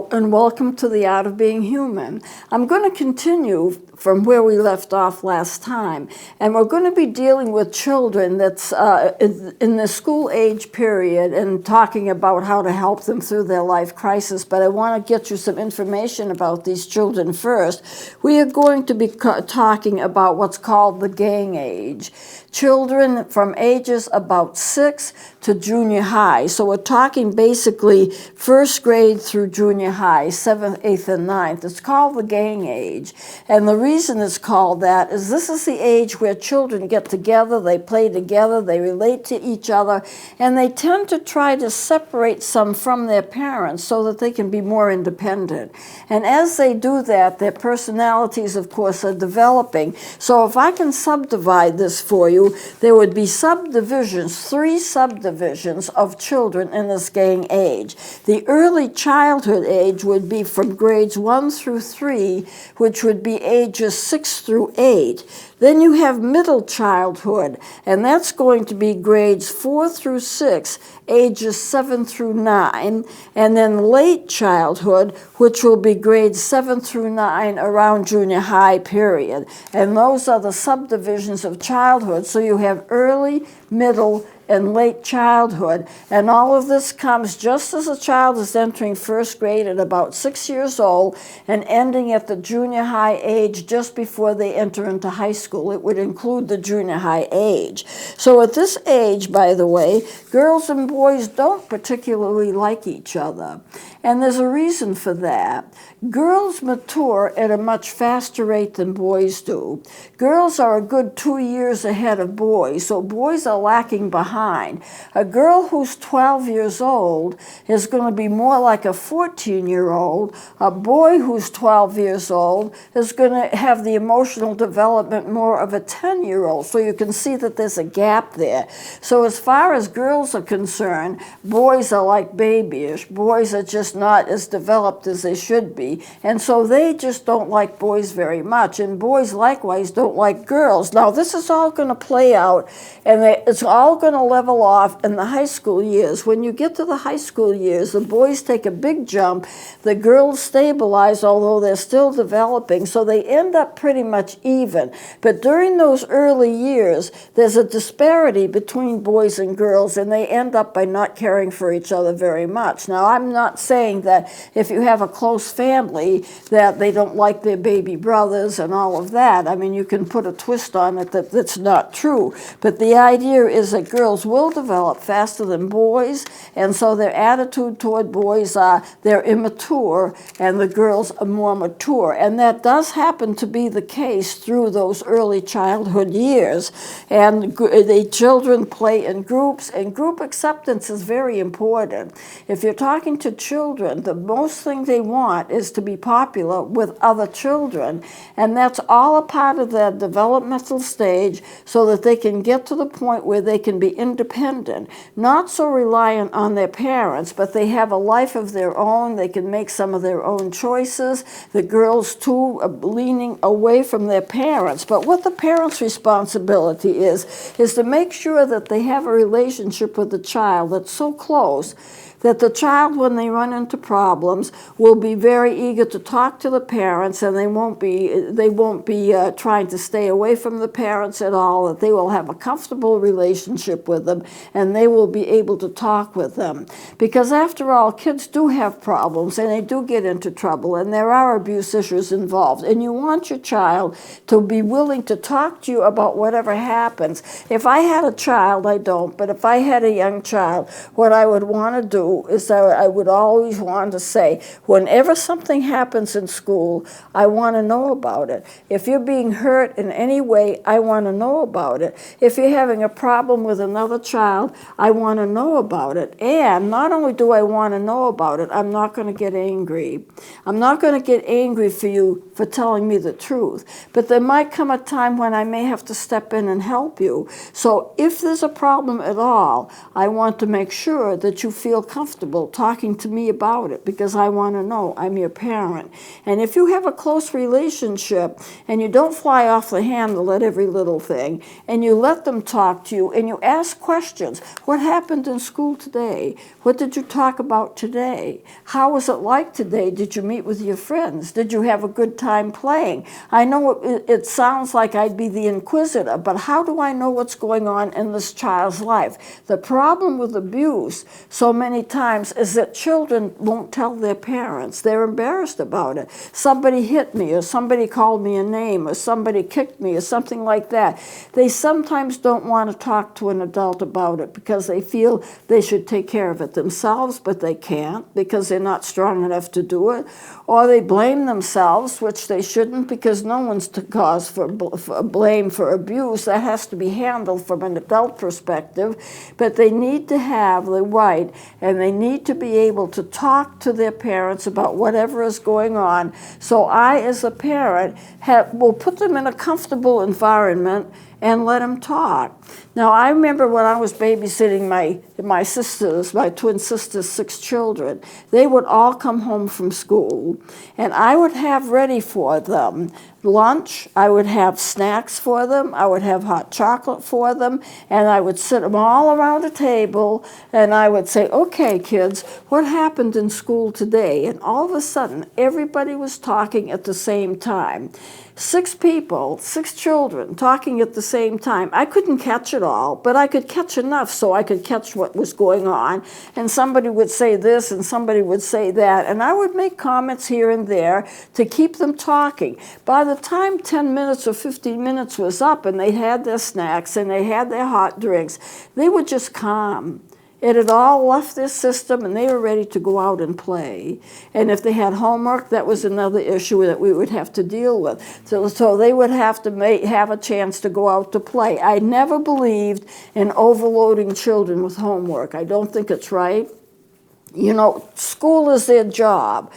Hello and welcome to the Art of Being Human. I'm going to continue from where we left off last time, and we're going to be dealing with children that's in the school age period and talking about how to help them through their life crisis. But I want to get you some information about these children first. We are going to be talking about what's called the gang age. Children from ages about 6 to junior high. So we're talking basically first grade through junior high, 7th, 8th, and 9th. It's called the gang age. And the reason it's called that is this is the age where children get together, they play together, they relate to each other, and they tend to try to separate some from their parents so that they can be more independent. And as they do that, their personalities, of course, are developing. So if I can subdivide this for you, there would be subdivisions, 3 subdivisions of children in this gang age. The early childhood age would be from grades 1 through 3, which would be ages 6 through 8. Then you have middle childhood, and that's going to be grades 4 through 6, ages 7 through 9, and then late childhood, which will be grades 7 through 9 around junior high period. And those are the subdivisions of childhood. So you have early, middle, and late childhood. And all of this comes just as a child is entering first grade at about 6 years old and ending at the junior high age just before they enter into high school. It would include the junior high age. So at this age, by the way, girls and boys don't particularly like each other. And there's a reason for that. Girls mature at a much faster rate than boys do. Girls are a good 2 years ahead of boys, so boys are lacking behind. A girl who's 12 years old is going to be more like a 14-year-old. A boy who's 12 years old is going to have the emotional development more of a 10-year-old. So you can see that there's a gap there. So as far as girls are concerned, boys are like babyish. Boys are just not as developed as they should be. And so they just don't like boys very much. And boys likewise don't like girls. Now this is all going to play out, and it's all going to level off in the high school years. When you get to the high school years, the boys take a big jump. The girls stabilize, although they're still developing. So they end up pretty much even. But during those early years, there's a disparity between boys and girls, and they end up by not caring for each other very much. Now I'm not saying that if you have a close family that they don't like their baby brothers and all of that. I mean, you can put a twist on it that's not true. But the idea is that girls will develop faster than boys, and so their attitude toward boys they're immature, and the girls are more mature. And that does happen to be the case through those early childhood years. And the children play in groups, and group acceptance is very important. If you're talking to children, the most thing they want is to be popular with other children, and that's all a part of their developmental stage so that they can get to the point where they can be independent, not so reliant on their parents, but they have a life of their own. They can make some of their own choices. The girls too are leaning away from their parents, but what the parents' responsibility is to make sure that they have a relationship with the child that's so close that the child, when they run into problems, will be very eager to talk to the parents, and they won't be trying to stay away from the parents at all, that they will have a comfortable relationship with them, and they will be able to talk with them. Because after all, kids do have problems, and they do get into trouble, and there are abuse issues involved, and you want your child to be willing to talk to you about whatever happens. If I had a child, I don't, but if I had a young child, what I would want to do is that I would always want to say, whenever something happens in school, I want to know about it. If you're being hurt in any way, I want to know about it. If you're having a problem with another child, I want to know about it. And not only do I want to know about it, I'm not going to get angry. I'm not going to get angry for you for for telling me the truth. But there might come a time when I may have to step in and help you. So if there's a problem at all, I want to make sure that you feel comfortable talking to me about it, because I want to know I'm your parent. And if you have a close relationship and you don't fly off the handle at every little thing, and you let them talk to you and you ask questions, what happened in school today? What did you talk about today? How was it like today? Did you meet with your friends? Did you have a good time playing? I know it sounds like I'd be the inquisitor, but how do I know what's going on in this child's life? The problem with abuse so many times is that children won't tell their parents. They're embarrassed about it. Somebody hit me, or somebody called me a name, or somebody kicked me, or something like that. They sometimes don't want to talk to an adult about it because they feel they should take care of it themselves, but they can't because they're not strong enough to do it. Or they blame themselves, which they shouldn't, because no one's to cause for blame for abuse. That has to be handled from an adult perspective. But they need to have the right, and they need to be able to talk to their parents about whatever is going on. So I, as a parent, will put them in a comfortable environment and let them talk. Now, I remember when I was babysitting my sisters, my twin sisters' 6 children, they would all come home from school, and I would have ready for them lunch, I would have snacks for them, I would have hot chocolate for them, and I would sit them all around a table, and I would say, okay, kids, what happened in school today? And all of a sudden, everybody was talking at the same time. 6 people, 6 children talking at the same time. I couldn't catch it all, but I could catch enough so I could catch what was going on. And somebody would say this and somebody would say that, and I would make comments here and there to keep them talking. By the time 10 minutes or 15 minutes was up and they had their snacks and they had their hot drinks, they were just calm. It had all left their system, and they were ready to go out and play. And if they had homework, that was another issue that we would have to deal with. So they would have to have a chance to go out to play. I never believed in overloading children with homework. I don't think it's right. You know, school is their job.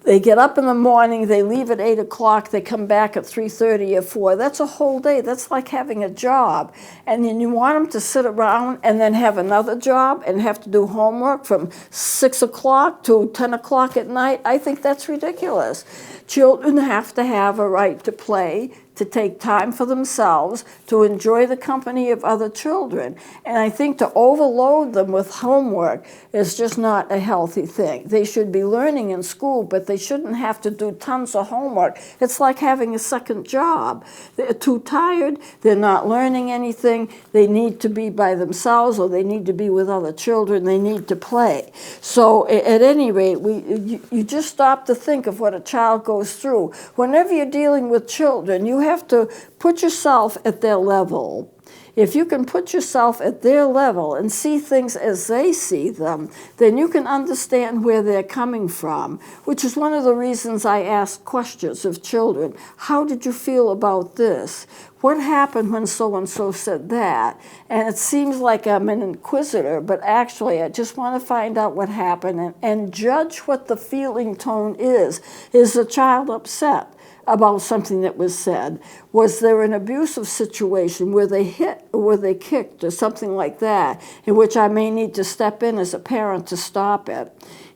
They get up in the morning, they leave at 8 o'clock, they come back at 3:30 or 4. That's a whole day. That's like having a job. And then you want them to sit around and then have another job and have to do homework from 6 o'clock to 10 o'clock at night. I think that's ridiculous. Children have to have a right to play, to take time for themselves, to enjoy the company of other children. And I think to overload them with homework is just not a healthy thing. They should be learning in school, but they shouldn't have to do tons of homework. It's like having a second job. They're too tired, they're not learning anything, they need to be by themselves, or they need to be with other children, they need to play. So at any rate, you just stop to think of what a child goes through. Whenever you're dealing with children, you have to put yourself at their level. If you can put yourself at their level and see things as they see them, then you can understand where they're coming from, which is one of the reasons I ask questions of children. How did you feel about this? What happened when so-and-so said that? And it seems like I'm an inquisitor, but actually I just want to find out what happened and judge what the feeling tone is. Is the child upset about something that was said? Was there an abusive situation where they hit or were they kicked or something like that, in which I may need to step in as a parent to stop it?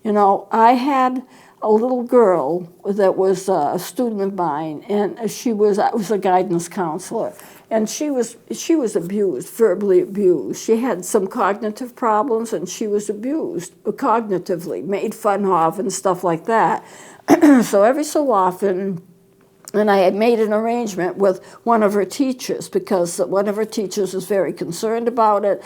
You know, I had a little girl that was a student of mine, and I was a guidance counselor, and she was abused, verbally abused. She had some cognitive problems, and she was abused cognitively, made fun of, and stuff like that. So every so often, and I had made an arrangement with one of her teachers, because one of her teachers was very concerned about it.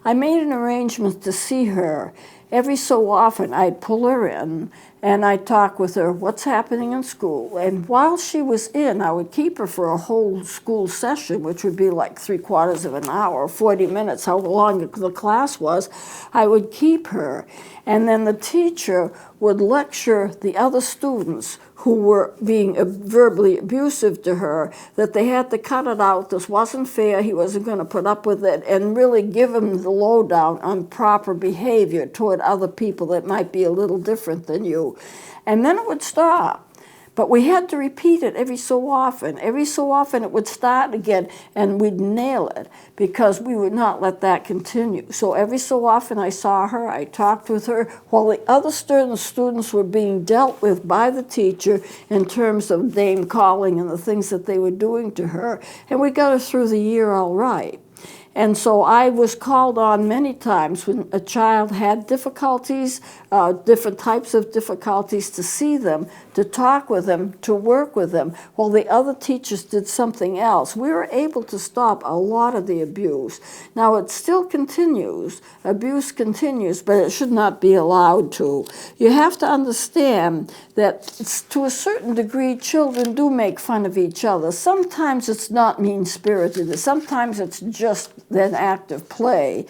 I made an arrangement to see her. Every so often, I'd pull her in, and I'd talk with her, what's happening in school. And while she was in, I would keep her for a whole school session, which would be like 3/4 of an hour, 40 minutes, how long the class was. I would keep her. And then the teacher would lecture the other students who were being verbally abusive to her, that they had to cut it out, this wasn't fair, he wasn't going to put up with it, and really give them the lowdown on proper behavior toward other people that might be a little different than you. And then it would stop. But we had to repeat it every so often. Every so often it would start again, and we'd nail it because we would not let that continue. So every so often I saw her, I talked with her, while the other students were being dealt with by the teacher in terms of name calling and the things that they were doing to her. And we got her through the year all right. And so I was called on many times when a child had difficulties, different types of difficulties, to see them, to talk with them, to work with them, while the other teachers did something else. We were able to stop a lot of the abuse. Now, it still continues. Abuse continues, but it should not be allowed to. You have to understand that to a certain degree, children do make fun of each other. Sometimes it's not mean-spirited. Sometimes it's just an act of play.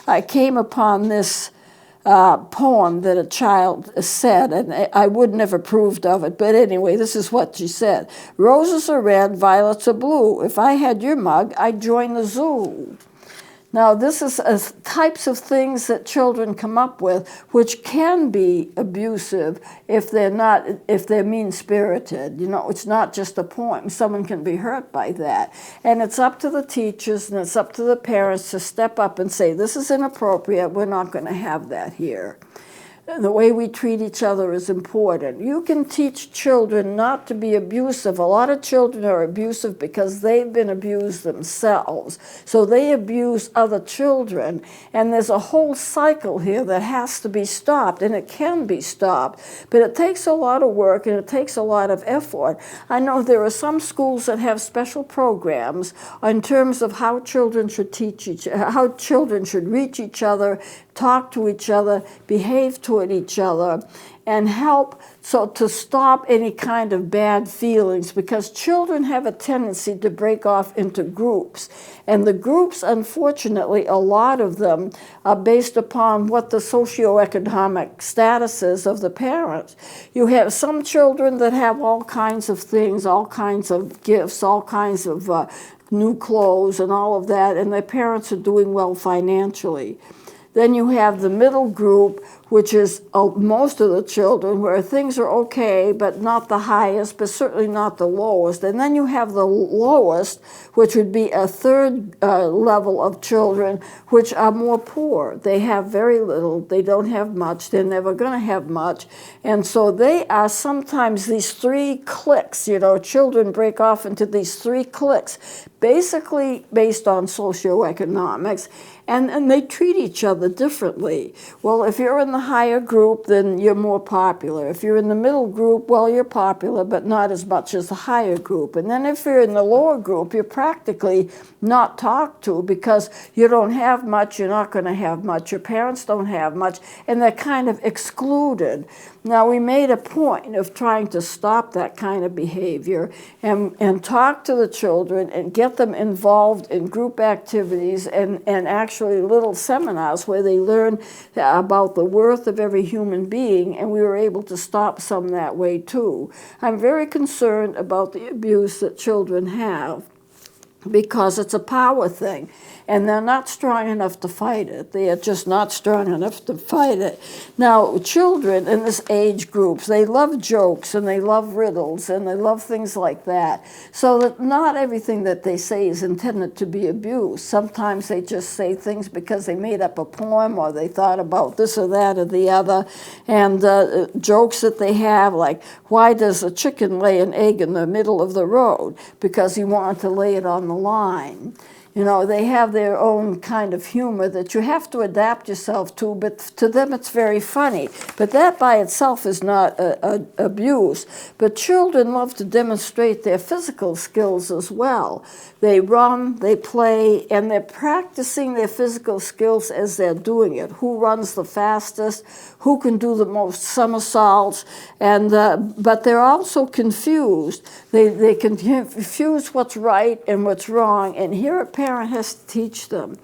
I came upon this poem that a child said, and I would never approved of it, but anyway, this is what she said. Roses are red, violets are blue. If I had your mug, I'd join the zoo. Now, this is types of things that children come up with, which can be abusive if they're mean-spirited. You know, it's not just a poem. Someone can be hurt by that. And it's up to the teachers and it's up to the parents to step up and say, this is inappropriate, we're not going to have that here. The way we treat each other is important. You can teach children not to be abusive. A lot of children are abusive because they've been abused themselves. So they abuse other children. And there's a whole cycle here that has to be stopped, and it can be stopped. But it takes a lot of work and it takes a lot of effort. I know there are some schools that have special programs in terms of how children should how children should reach each other, talk to each other, behave toward each other, and help to stop any kind of bad feelings, because children have a tendency to break off into groups. And the groups, unfortunately, a lot of them are based upon what the socioeconomic status is of the parents. You have some children that have all kinds of things, all kinds of gifts, all kinds of new clothes and all of that, and their parents are doing well financially. Then you have the middle group, which is most of the children, where things are okay, but not the highest, but certainly not the lowest. And then you have the lowest, which would be a third level of children, which are more poor. They have very little. They don't have much. They're never going to have much. And so they are sometimes these three cliques. You know, children break off into these three cliques, basically based on socioeconomics. And they treat each other differently. Well, if you're in the higher group, then you're more popular. If you're in the middle group, well, you're popular, but not as much as the higher group. And then if you're in the lower group, you're practically not talked to because you don't have much, you're not going to have much, your parents don't have much, and they're kind of excluded. Now, we made a point of trying to stop that kind of behavior and talk to the children and get them involved in group activities and actually little seminars where they learn about the worth of every human being, and we were able to stop some that way too. I'm very concerned about the abuse that children have, because it's a power thing, and they're not strong enough to fight it. They are just not strong enough to fight it. Now, children in this age groups, they love jokes, and they love riddles, and they love things like that. So that not everything that they say is intended to be abused. Sometimes they just say things because they made up a poem, or they thought about this or that or the other. And jokes that they have, like, why does a chicken lay an egg in the middle of the road? Because he wanted to lay it on the line. You know, they have their own kind of humor that you have to adapt yourself to, but to them it's very funny. But that by itself is not abuse. But children love to demonstrate their physical skills as well. They run, they play, and they're practicing their physical skills as they're doing it. Who runs the fastest? Who can do the most somersaults? And but they're also confused. They can confuse what's right and what's wrong, and here a parent has to teach them.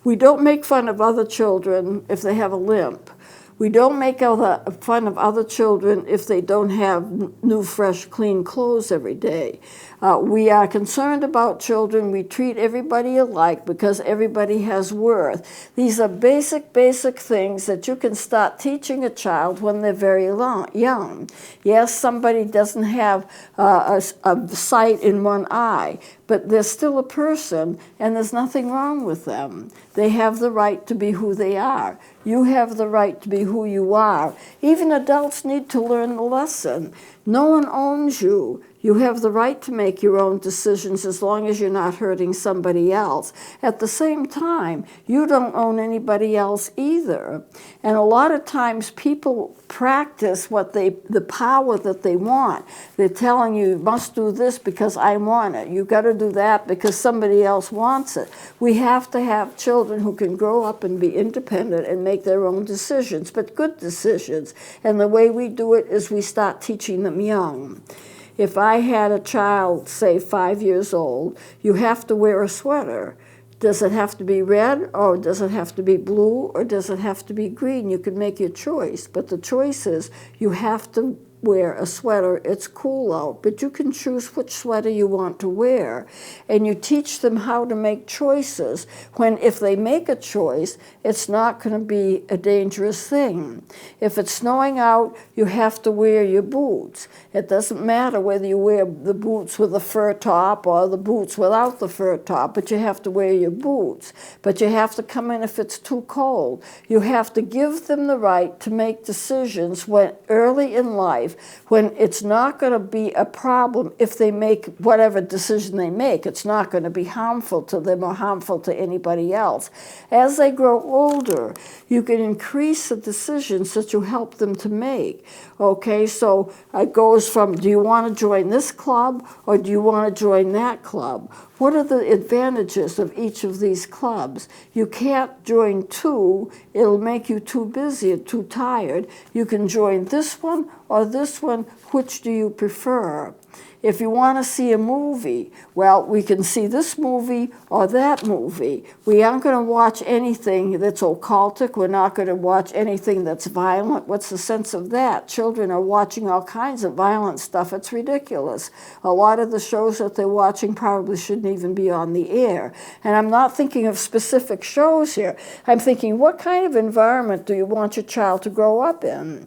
We don't make fun of other children if they have a limp. We don't make fun of other children if they don't have new, fresh, clean clothes every day. We are concerned about children. We treat everybody alike because everybody has worth. These are basic things that you can start teaching a child when they're very young. Yes, somebody doesn't have a sight in one eye, but they're still a person, and there's nothing wrong with them. They have the right to be who they are. You have the right to be who you are. Even adults need to learn the lesson. No one owns you. You have the right to make your own decisions as long as you're not hurting somebody else. At the same time, you don't own anybody else either. And a lot of times people practice the power that they want. They're telling you, you must do this because I want it. You've got to do that because somebody else wants it. We have to have children who can grow up and be independent and make their own decisions, but good decisions. And the way we do it is we start teaching them young. If I had a child, say 5 years old, you have to wear a sweater. Does it have to be red, or does it have to be blue, or does it have to be green? You can make your choice, but the choice is you have to wear a sweater. It's cool out, but you can choose which sweater you want to wear. And you teach them how to make choices when if they make a choice, it's not going to be a dangerous thing. If it's snowing out, you have to wear your boots. It doesn't matter whether you wear the boots with a fur top or the boots without the fur top, but you have to wear your boots. But you have to come in if it's too cold. You have to give them the right to make decisions when early in life, when it's not going to be a problem if they make whatever decision they make. It's not going to be harmful to them or harmful to anybody else. As they grow older, you can increase the decisions that you help them to make. Okay, so it goes from, do you want to join this club or do you want to join that club? What are the advantages of each of these clubs? You can't join two. It'll make you too busy or too tired. You can join this one or this one. Which do you prefer? If you want to see a movie, well, we can see this movie or that movie. We aren't going to watch anything that's occultic. We're not going to watch anything that's violent. What's the sense of that? Children are watching all kinds of violent stuff. It's ridiculous. A lot of the shows that they're watching probably shouldn't even be on the air. And I'm not thinking of specific shows here. I'm thinking, what kind of environment do you want your child to grow up in?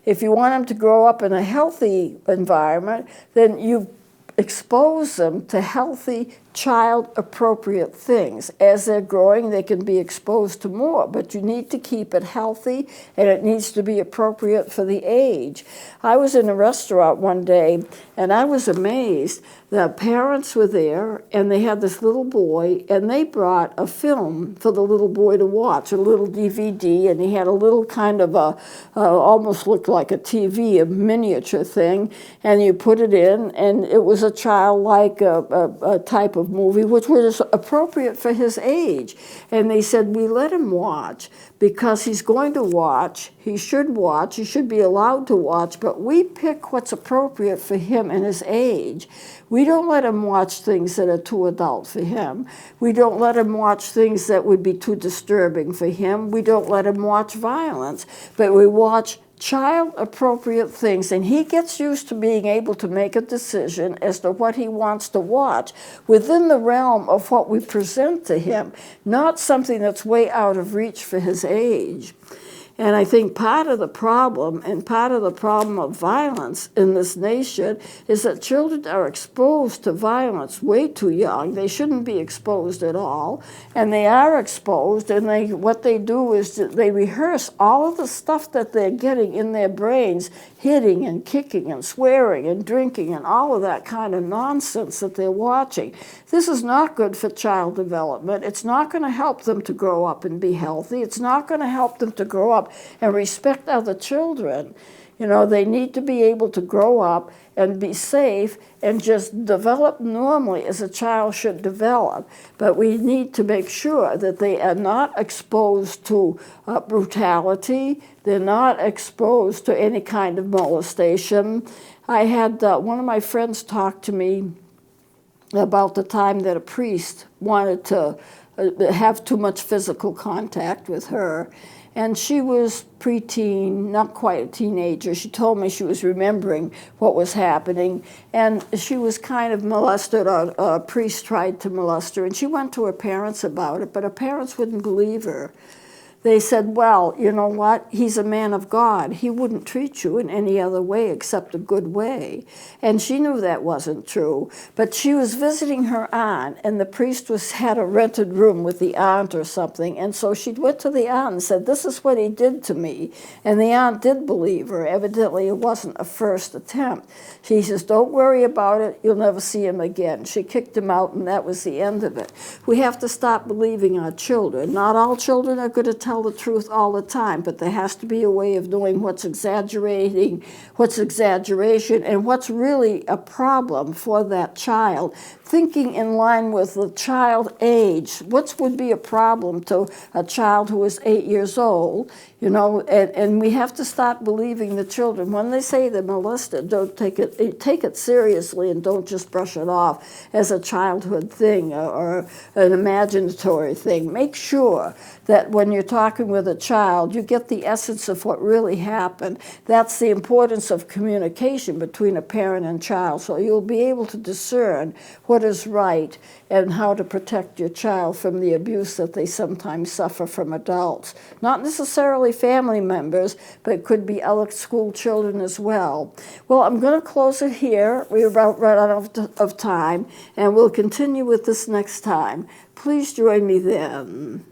If you want them to grow up in a healthy environment, then you expose them to healthy, child-appropriate things. As they're growing, they can be exposed to more, but you need to keep it healthy, and it needs to be appropriate for the age. I was in a restaurant one day, and I was amazed. The parents were there, and they had this little boy, and they brought a film for the little boy to watch, a little DVD, and he had a little kind of almost looked like a TV, a miniature thing, and you put it in, and it was a childlike a type of movie which was appropriate for his age. And they said, we let him watch because he's going to watch, he should be allowed to watch, but we pick what's appropriate for him and his age. We don't let him watch things that are too adult for him. We don't let him watch things that would be too disturbing for him. We don't let him watch violence, but we watch child-appropriate things, and he gets used to being able to make a decision as to what he wants to watch within the realm of what we present to him, not something that's way out of reach for his age. And I think part of the problem, and part of the problem of violence in this nation, is that children are exposed to violence way too young. They shouldn't be exposed at all. And they are exposed, and what they do is they rehearse all of the stuff that they're getting in their brains, hitting and kicking and swearing and drinking and all of that kind of nonsense that they're watching. This is not good for child development. It's not going to help them to grow up and be healthy. It's not going to help them to grow up and respect other children. You know, they need to be able to grow up and be safe and just develop normally as a child should develop. But we need to make sure that they are not exposed to brutality. They're not exposed to any kind of molestation. I had one of my friends talk to me about the time that a priest wanted to have too much physical contact with her. and she was preteen, not quite a teenager. She told me she was remembering what was happening, and she was kind of molested, or a priest tried to molest her, and she went to her parents about it, but her parents wouldn't believe her. They said, well, you know what? He's a man of God. He wouldn't treat you in any other way except a good way. And she knew that wasn't true. But she was visiting her aunt, and the priest had a rented room with the aunt or something. And so she went to the aunt and said, this is what he did to me. And the aunt did believe her. Evidently, it wasn't a first attempt. She says, don't worry about it. You'll never see him again. She kicked him out, and that was the end of it. We have to stop believing our children. Not all children are going to tell the truth all the time, but there has to be a way of knowing what's exaggerating, what's exaggeration, and what's really a problem for that child. Thinking in line with the child age, what would be a problem to a child who is 8 years old, you know, and we have to stop believing the children. When they say they're molested, don't take it seriously, and don't just brush it off as a childhood thing or an imaginatory thing. Make sure that when you're talking with a child, you get the essence of what really happened. That's the importance of communication between a parent and child, so you'll be able to discern what is right and how to protect your child from the abuse that they sometimes suffer from adults. Not necessarily family members, but it could be other school children as well. Well, I'm going to close it here. We're about run out of time, and we'll continue with this next time. Please join me then.